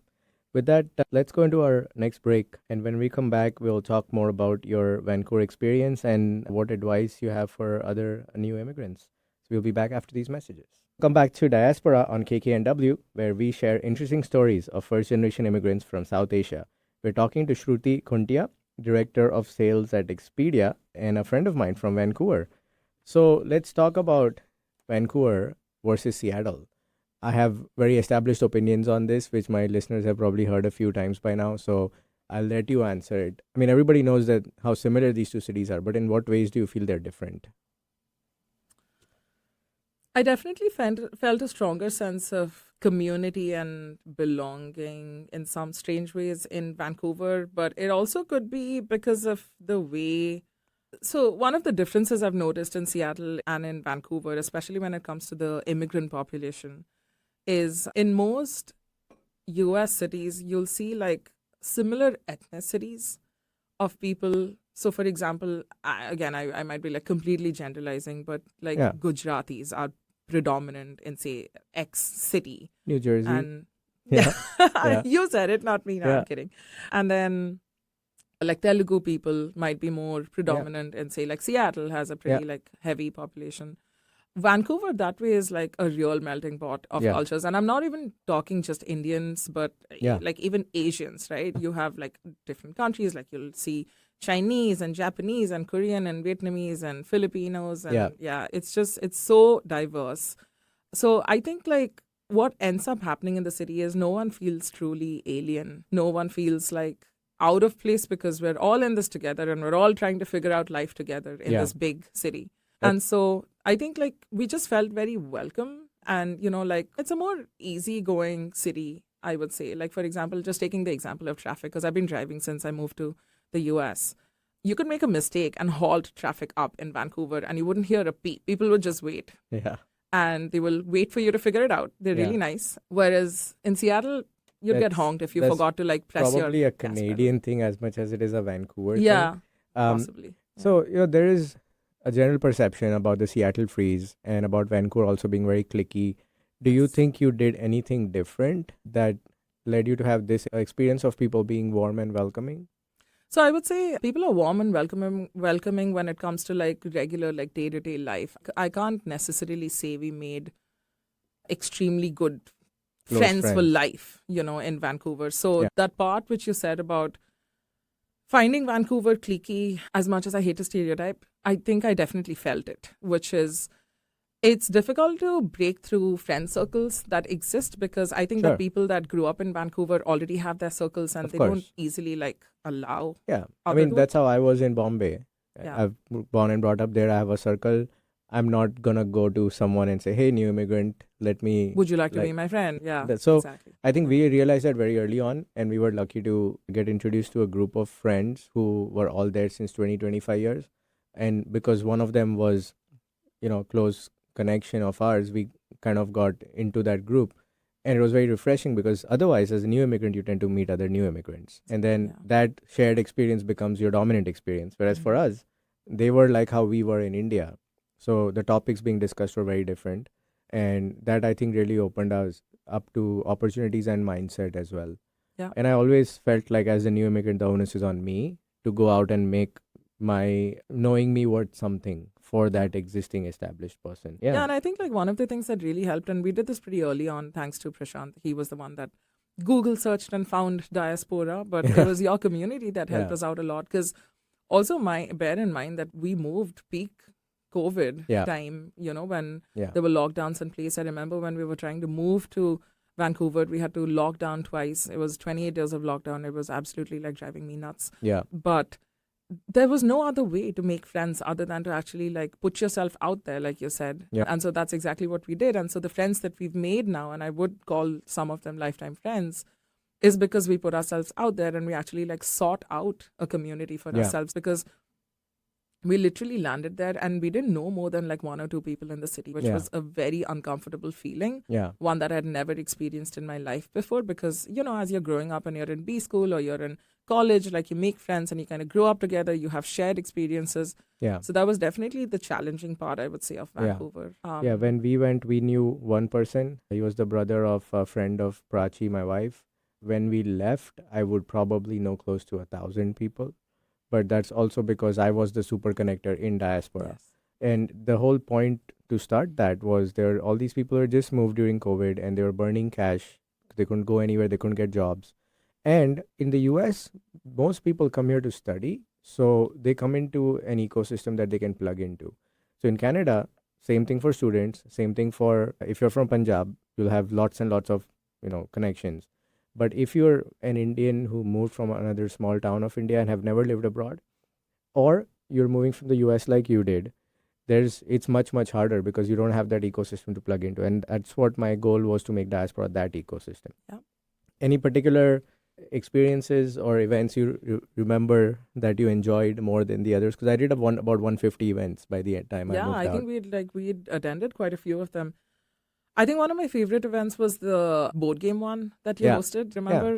With that, let's go into our next break. And when we come back, we'll talk more about your Vancouver experience and what advice you have for other new immigrants. So we'll be back after these messages. Welcome back to Diasporaa on KKNW, where we share interesting stories of first-generation immigrants from South Asia. We're talking to Shruti Khuntia, Director of Sales at Expedia, and a friend of mine from Vancouver. So let's talk about Vancouver versus Seattle. I have very established opinions on this, which my listeners have probably heard a few times by now. So I'll let you answer it. I mean, everybody knows that how similar these two cities are, but in what ways do you feel they're different? I definitely felt a stronger sense of community and belonging in some strange ways in Vancouver, but it also could be because of the way. So one of the differences I've noticed in Seattle and in Vancouver, especially when it comes to the immigrant population, is in most US cities, you'll see like similar ethnicities of people. So for example, I might be like completely generalizing, but like Gujaratis are predominant in, say, X city. New Jersey. And you said it, not me. No, I'm kidding. And then like Telugu people might be more predominant in, say, like Seattle has a pretty like heavy population. Vancouver that way is like a real melting pot of cultures. And I'm not even talking just Indians, but like even Asians, right? You have like different countries, like you'll see Chinese and Japanese and Korean and Vietnamese and Filipinos. And it's so diverse. So I think like what ends up happening in the city is no one feels truly alien. No one feels like out of place because we're all in this together and we're all trying to figure out life together in this big city. And so I think like we just felt very welcome and, you know, like it's a more easygoing city, I would say. Like, for example, just taking the example of traffic, because I've been driving since I moved to the US. You could make a mistake and halt traffic up in Vancouver and you wouldn't hear a beep. People would just wait. Yeah. And they will wait for you to figure it out. They're really nice. Whereas in Seattle, you'd get honked if you forgot to like press your probably a Canadian thing as much as it is a Vancouver thing. Yeah, possibly. Yeah. So, you know, there is a general perception about the Seattle freeze and about Vancouver also being very cliquey. Do you think you did anything different that led you to have this experience of people being warm and welcoming? So I would say people are warm and welcoming when it comes to like regular like day-to-day life. I can't necessarily say we made extremely good friends for life, you know, in Vancouver. So that part which you said about finding Vancouver cliquey, as much as I hate to stereotype, I think I definitely felt it, which is it's difficult to break through friend circles that exist because I think that people that grew up in Vancouver already have their circles and they don't easily like allow. Yeah. I mean, that's how I was in Bombay. Yeah. I've born and brought up there. I have a circle. I'm not going to go to someone and say, hey, new immigrant, would you like to be my friend? Yeah. So exactly. I think we realized that very early on, and we were lucky to get introduced to a group of friends who were all there since 25 years. And because one of them was, you know, close connection of ours, we kind of got into that group. And it was very refreshing because otherwise, as a new immigrant, you tend to meet other new immigrants. And then that shared experience becomes your dominant experience. Whereas for us, they were like how we were in India. So the topics being discussed were very different. And that, I think, really opened us up to opportunities and mindset as well. Yeah. And I always felt like as a new immigrant, the onus is on me to go out and make my knowing me worth something for that existing established person. Yeah, and I think like one of the things that really helped, and we did this pretty early on, thanks to Prashant. He was the one that Google searched and found Diasporaa, but it was your community that helped us out a lot. Because also bear in mind that we moved peak COVID time, you know, when there were lockdowns in place. I remember when we were trying to move to Vancouver, we had to lock down twice. It was 28 days of lockdown. It was absolutely like driving me nuts. Yeah. But there was no other way to make friends other than to actually like put yourself out there, like you said. Yeah. And so that's exactly what we did. And so the friends that we've made now, and I would call some of them lifetime friends, is because we put ourselves out there and we actually like sought out a community for ourselves, because we literally landed there and we didn't know more than like one or two people in the city, which was a very uncomfortable feeling. One that I had never experienced in my life before, because, you know, as you're growing up and you're in B school or you're in college, like you make friends and you kind of grow up together, you have shared experiences. So that was definitely the challenging part, I would say, of Vancouver. When we went, we knew one person. He was the brother of a friend of Prachi, my wife. When we left, I would probably know close to 1,000 people. But that's also because I was the super connector in Diasporaa. And the whole point to start that was all these people had just moved during COVID and they were burning cash. They couldn't go anywhere. They couldn't get jobs. And in the US, most people come here to study. So they come into an ecosystem that they can plug into. So in Canada, same thing for students, same thing for, if you're from Punjab, you'll have lots and lots of, connections. But if you're an Indian who moved from another small town of India and have never lived abroad, or you're moving from the US like you did, it's much, much harder because you don't have that ecosystem to plug into. And that's what my goal was, to make Diaspora that ecosystem. Any particular experiences or events you remember that you enjoyed more than the others? Because I did about 150 events by the time I moved out. I think we'd attended quite a few of them. I think one of my favorite events was the board game one that you hosted. Remember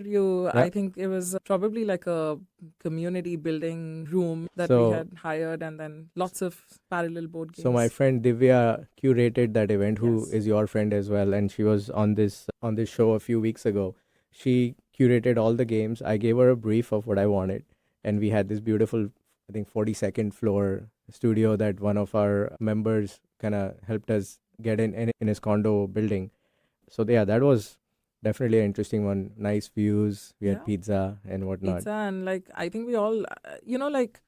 I think it was probably like a community building room that we had hired, and then lots of parallel board games. So my friend Divya curated that event, who is your friend as well, and she was on this show a few weeks ago. She curated all the games. I gave her a brief of what I wanted, and we had this beautiful, I think, 42nd floor studio that one of our members kind of helped us get in his condo building. So that was definitely an interesting one. Nice views. We had pizza and whatnot. Pizza, and like I think we all, like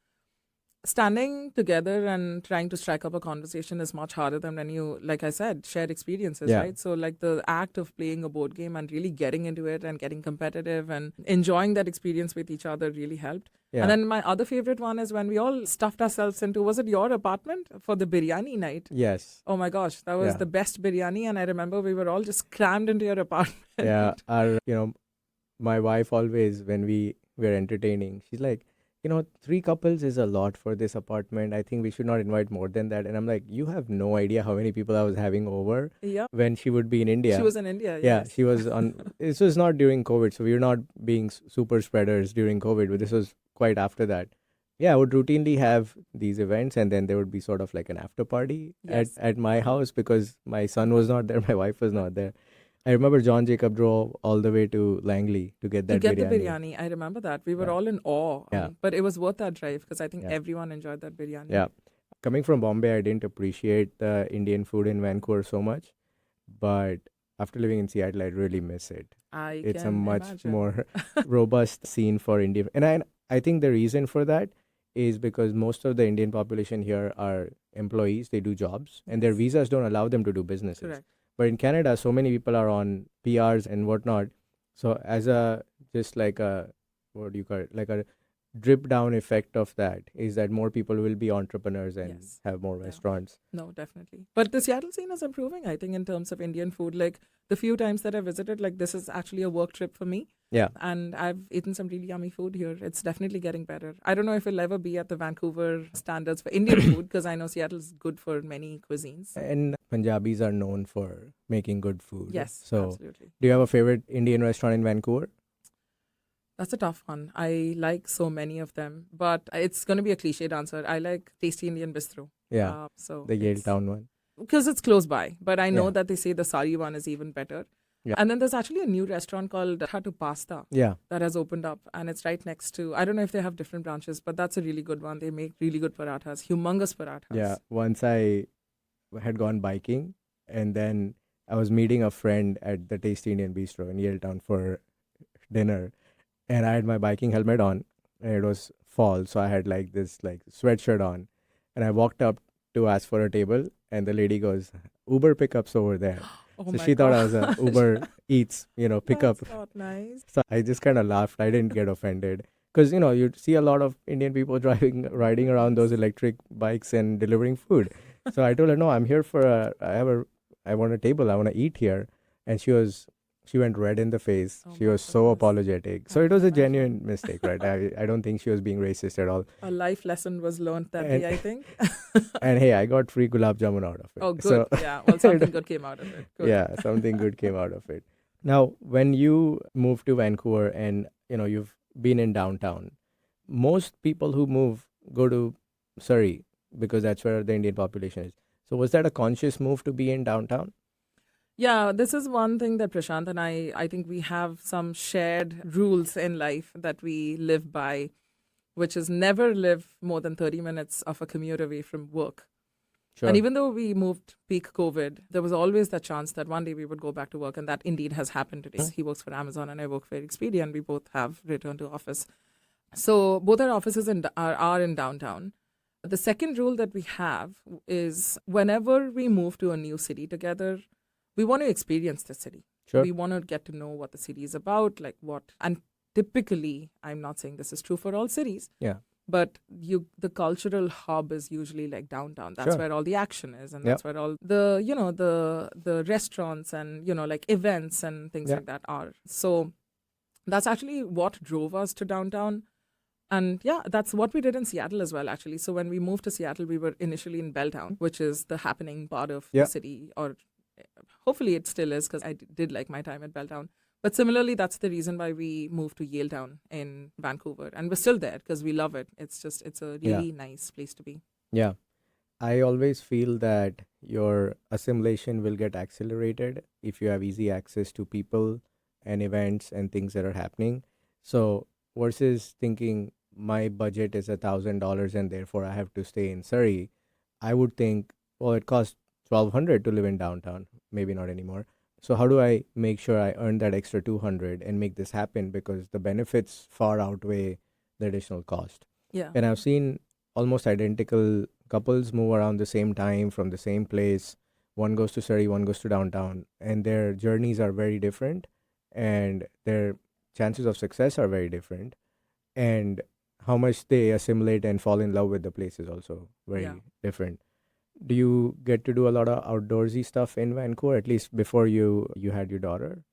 standing together and trying to strike up a conversation is much harder than when you, like I said, share experiences, right? So like the act of playing a board game and really getting into it and getting competitive and enjoying that experience with each other really helped. And then my other favorite one is when we all stuffed ourselves into, was it your apartment for the biryani night? Yes. Oh my gosh, that was the best biryani. And I remember we were all just crammed into your apartment. Yeah. My wife always, when we were entertaining, she's like, 3 couples is a lot for this apartment. I think we should not invite more than that. And I'm like, you have no idea how many people I was having over when she would be in India. She was in India, Yeah, she was on, this was not during COVID. So we were not being super spreaders during COVID, but this was quite after that. Yeah, I would routinely have these events, and then there would be sort of like an after party at my house, because my son was not there, my wife was not there. I remember John Jacob drove all the way to Langley to get that biryani. The biryani. I remember that. We were all in awe. But it was worth that drive, because I think everyone enjoyed that biryani. Yeah. Coming from Bombay, I didn't appreciate the Indian food in Vancouver so much. But after living in Seattle, I really miss it. It's a much more robust scene for Indian. And I think the reason for that is because most of the Indian population here are employees. They do jobs, and their visas don't allow them to do businesses. Correct. But in Canada, so many people are on PRs and whatnot. So as like a drip down effect of that is that more people will be entrepreneurs and have more restaurants. No, definitely. But the Seattle scene is improving, I think, in terms of Indian food. Like the few times that I visited, like this is actually a work trip for me. Yeah. And I've eaten some really yummy food here. It's definitely getting better. I don't know if it'll ever be at the Vancouver standards for Indian food, because I know Seattle's good for many cuisines. And Punjabis are known for making good food. Yes, so absolutely. Do you have a favorite Indian restaurant in Vancouver? That's a tough one. I like so many of them, but it's going to be a cliched answer. I like Tasty Indian Bistro. Yeah, so the Yaletown one. Because it's close by, but I know that they say the Sari one is even better. Yeah. And then there's actually a new restaurant called Hatu Pasta that has opened up, and it's right next to, I don't know if they have different branches, but that's a really good one. They make really good parathas, humongous parathas. Yeah, once I had gone biking, and then I was meeting a friend at the Tasty Indian Bistro in Yaletown for dinner, and I had my biking helmet on, and it was fall, so I had like this sweatshirt on, and I walked up to ask for a table, and the lady goes, Uber pickups over there. Oh so she thought I was a Uber Eats, pickup. That's not nice. So I just kind of laughed. I didn't get offended. Because, you see a lot of Indian people riding around those electric bikes and delivering food. So I told her, no, I'm here I want a table. I want to eat here. And she went red in the face. Oh She my was so goodness. apologetic. So I it was can a imagine. genuine mistake, right? I don't think she was being racist at all. A life lesson was learned that And, day, I think. and hey, I got free gulab jamun out of it. Oh, good. So, Yeah. Well, something good came out of it. Good. yeah, something good came out of it. Now, when you moved to Vancouver and, you've been in downtown, most people who move go to Surrey because that's where the Indian population is. So was that a conscious move to be in downtown? Yeah, this is one thing that Prashant and I think we have some shared rules in life that we live by, which is never live more than 30 minutes of a commute away from work. Sure. And even though we moved peak COVID, there was always that chance that one day we would go back to work. And that indeed has happened today. He works for Amazon and I work for Expedia, and we both have returned to office. So both our offices are in downtown. The second rule that we have is whenever we move to a new city together, we want to experience the city. Sure. We want to get to know what the city is about, like what. And typically, I'm not saying this is true for all cities. Yeah. But the cultural hub is usually like downtown. That's Sure. where all the action is, and that's where all the the restaurants and like events and things like that are. So that's actually what drove us to downtown. And yeah, that's what we did in Seattle as well, actually. So when we moved to Seattle, we were initially in Belltown, which is the happening part of the city, or hopefully it still is, because I did like my time at Belltown. But similarly, that's the reason why we moved to Yaletown in Vancouver. And we're still there because we love it. It's a really nice place to be. Yeah. I always feel that your assimilation will get accelerated if you have easy access to people and events and things that are happening. So versus thinking my budget is $1,000 and therefore I have to stay in Surrey, I would think, well, it costs $1,200 to live in downtown. Maybe not anymore. So how do I make sure I earn that extra $200 and make this happen, because the benefits far outweigh the additional cost? Yeah. And I've seen almost identical couples move around the same time from the same place. One goes to Surrey, one goes to downtown, and their journeys are very different, and their chances of success are very different, and how much they assimilate and fall in love with the place is also very different. Do you get to do a lot of outdoorsy stuff in Vancouver, at least before you had your daughter?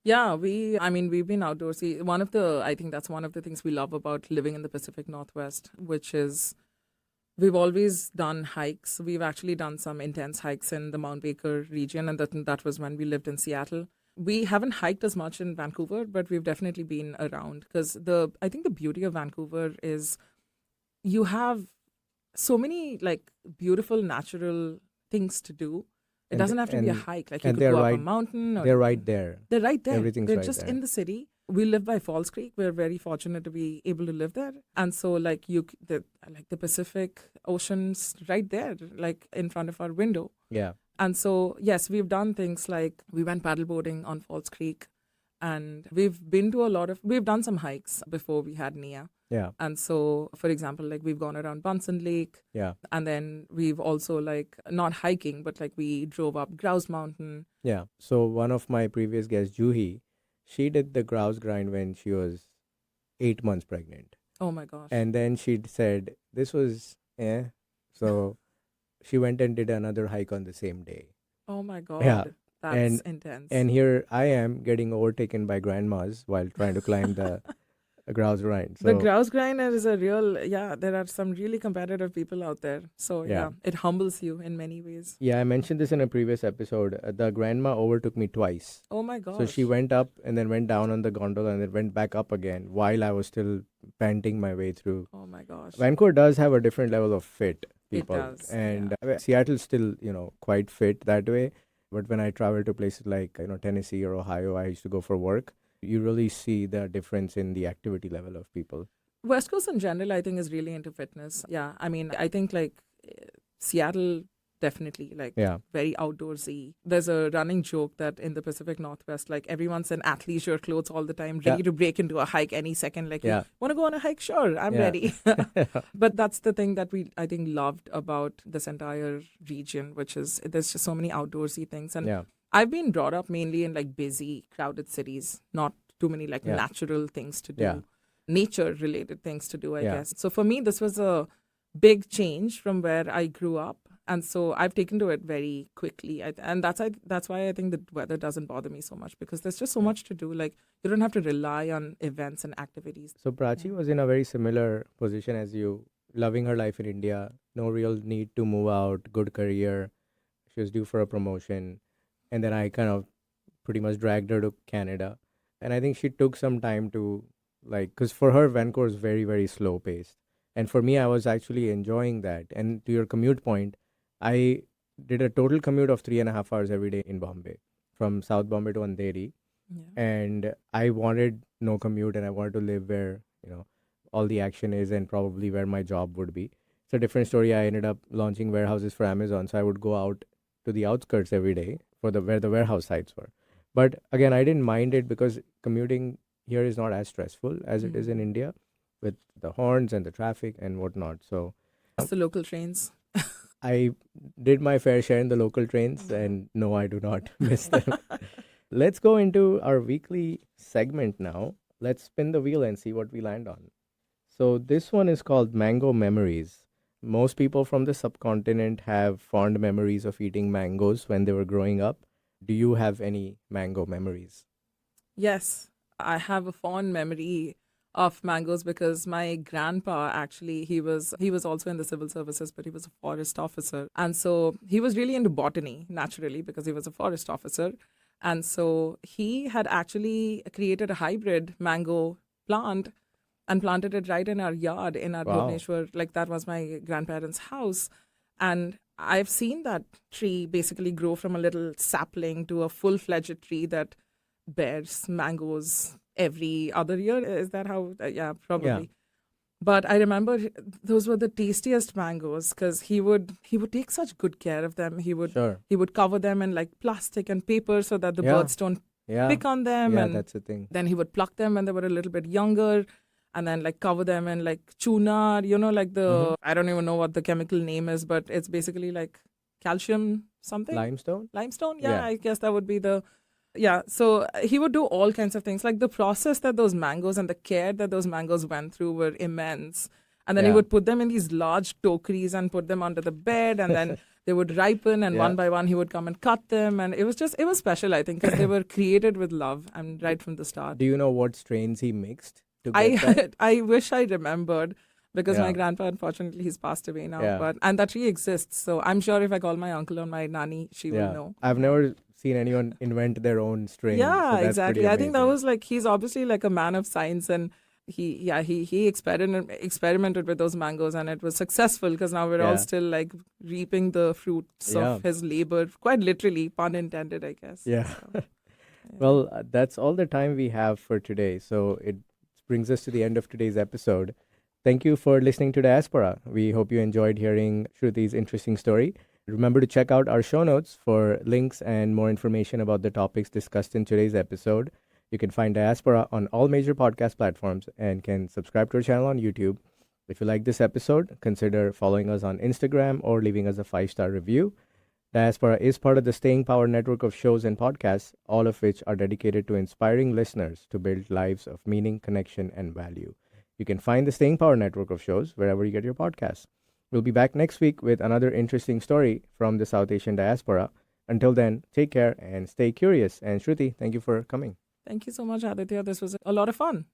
Yeah, we've been outdoorsy. I think that's one of the things we love about living in the Pacific Northwest, which is we've always done hikes. We've actually done some intense hikes in the Mount Baker region, and that was when we lived in Seattle. We haven't hiked as much in Vancouver, but we've definitely been around, because I think the beauty of Vancouver is you have so many like beautiful natural things to do. It doesn't have to be a hike. Like you could go up a mountain. They're right there. They're right there. Everything's right there. They're just in the city. We live by Falls Creek. We're very fortunate to be able to live there. And so like the Pacific Ocean's right there, like in front of our window. Yeah. And so, yes, we've done things like we went paddleboarding on Falls Creek, and we've done some hikes before we had Nia. Yeah. And so, for example, like we've gone around Bunsen Lake. Yeah. And then we've also like not hiking, but like we drove up Grouse Mountain. Yeah. So one of my previous guests, Juhi, she did the grouse grind when she was 8 months pregnant. Oh my gosh. And then she said this was so she went and did another hike on the same day. Oh my God. Yeah. That's intense. And here I am getting overtaken by grandmas while trying to climb the grouse grind. So, the grouse grind is there are some really competitive people out there. So it humbles you in many ways. Yeah, I mentioned this in a previous episode. The grandma overtook me twice. Oh my gosh. So she went up and then went down on the gondola and then went back up again while I was still panting my way through. Oh my gosh. Vancouver does have a different level of fit people. It does. And Seattle's still, quite fit that way. But when I travel to places like, Tennessee or Ohio, I used to go for work. You really see the difference in the activity level of people. West Coast in general, I think, is really into fitness. Yeah. I mean, I think like Seattle, definitely very outdoorsy. There's a running joke that in the Pacific Northwest, like everyone's in athleisure clothes all the time, ready to break into a hike any second. Like, you want to go on a hike? Sure, I'm ready. But that's the thing that I think, loved about this entire region, which is there's just so many outdoorsy things. And I've been brought up mainly in like busy, crowded cities, not too many like natural things to do. nature related things to do, I guess. So for me, this was a big change from where I grew up. And so I've taken to it very quickly. And that's why I think the weather doesn't bother me so much, because there's just so much to do. Like, you don't have to rely on events and activities. So Prachi was in a very similar position as you, loving her life in India, no real need to move out, good career. She was due for a promotion. And then I kind of pretty much dragged her to Canada. And I think she took some time to, like, because for her, Vancouver is very, very slow paced. And for me, I was actually enjoying that. And to your commute point, I did a total commute of 3.5 hours every day in Bombay, from South Bombay to Andheri. Yeah. And I wanted no commute, and I wanted to live where, all the action is and probably where my job would be. It's a different story. I ended up launching warehouses for Amazon. So I would go out to the outskirts every day for where the warehouse sites were. But again, I didn't mind it because commuting here is not as stressful as it is in India, with the horns and the traffic and whatnot. So it's the local trains. I did my fair share in the local trains, and no, I do not miss them. Let's go into our weekly segment now. Let's spin the wheel and see what we land on. So this one is called Mango Memories. Most people from the subcontinent have fond memories of eating mangoes when they were growing up. Do you have any mango memories? Yes, I have a fond memory of mangoes because my grandpa, actually, he was also in the civil services, but he was a forest officer. And so he was really into botany, naturally, because he was a forest officer. And so he had actually created a hybrid mango plant and planted it right in our yard in our Bhubaneswar. Like, that was my grandparents' house. And I've seen that tree basically grow from a little sapling to a full-fledged tree that bears mangoes every other year. Is that how? Yeah, probably. Yeah. But I remember those were the tastiest mangoes because he would take such good care of them. He would cover them in like plastic and paper so that the birds don't pick on them. Yeah, and that's the thing. Then he would pluck them when they were a little bit younger, and then like cover them in like chuna, like the, I don't even know what the chemical name is, but it's basically like calcium something. Limestone? Yeah, I guess that would be the... Yeah, so he would do all kinds of things. Like, the process that those mangoes and the care that those mangoes went through were immense. And then he would put them in these large tokeries and put them under the bed, and then they would ripen, and one by one he would come and cut them. And it was special, I think, because they were created with love and right from the start. Do you know what strains he mixed to get that? I wish I remembered, because my grandpa, unfortunately, he's passed away now. And that tree exists. So I'm sure if I call my uncle or my nanny, she will know. I've never seen anyone invent their own strain. Yeah, so exactly. I think that was like, he's obviously like a man of science, and he experimented with those mangoes, and it was successful, because now we're all still like reaping the fruits of his labor, quite literally, pun intended, I guess. Yeah. So, well, that's all the time we have for today. So it brings us to the end of today's episode. Thank you for listening to Diasporaa. We hope you enjoyed hearing Shruti's interesting story. Remember to check out our show notes for links and more information about the topics discussed in today's episode. You can find Diasporaa on all major podcast platforms and can subscribe to our channel on YouTube. If you like this episode, consider following us on Instagram or leaving us a 5-star review. Diasporaa is part of the Staying Power network of shows and podcasts, all of which are dedicated to inspiring listeners to build lives of meaning, connection, and value. You can find the Staying Power network of shows wherever you get your podcasts. We'll be back next week with another interesting story from the South Asian diaspora. Until then, take care and stay curious. And Shruti, thank you for coming. Thank you so much, Aditya. This was a lot of fun.